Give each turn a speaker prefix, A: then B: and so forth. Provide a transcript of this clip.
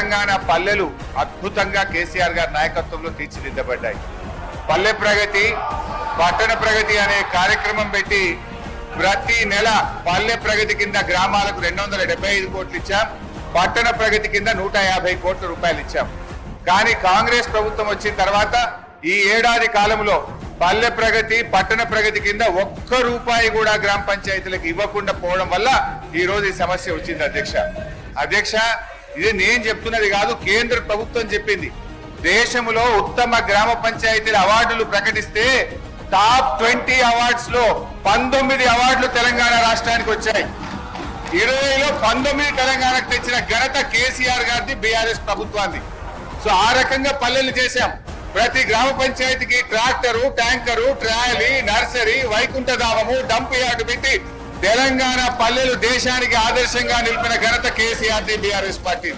A: తెలంగాణ పల్లెలు అద్భుతంగా కేసీఆర్ గారి నాయకత్వంలో తీర్చిదిద్దబడ్డాయి. పల్లె ప్రగతి, పట్టణ ప్రగతి అనే కార్యక్రమం పెట్టి ప్రతి నెల పల్లె ప్రగతి కింద గ్రామాలకు 275 కోట్లు ఇచ్చాం, పట్టణ ప్రగతి కింద 150 కోట్ల రూపాయలు ఇచ్చాం. కానీ కాంగ్రెస్ ప్రభుత్వం వచ్చిన తర్వాత ఈ ఏడాది కాలంలో పల్లె ప్రగతి, పట్టణ ప్రగతి కింద ఒక్క రూపాయి కూడా గ్రామ పంచాయతీలకు ఇవ్వకుండా పోవడం వల్ల ఈ రోజు ఈ సమస్య వచ్చింది. అధ్యక్ష, ఇది నేను చెప్తున్నది కాదు, కేంద్ర ప్రభుత్వం చెప్పింది. దేశంలో ఉత్తమ గ్రామ పంచాయతీల అవార్డులు ప్రకటిస్తే టాప్ 20 అవార్డ్స్ లో 19 అవార్డులు తెలంగాణ రాష్ట్రానికి వచ్చాయి. 20లో 19 తెలంగాణకు తెచ్చిన ఘనత కేసీఆర్ గారిది, బీఆర్ఎస్ ప్రభుత్వాన్ని. సో ఆ రకంగా పల్లెలు చేశాం. ప్రతి గ్రామ పంచాయతీకి ట్రాక్టరు, ట్యాంకరు, ట్రాలీ, నర్సరీ, వైకుంఠధామము, డంప్ యార్డు పెట్టి తెలంగాణ పల్లెలు దేశానికి ఆదర్శంగా నిలిపిన ఘనత కేసీఆర్ ది, బీఆర్ఎస్ పార్టీ.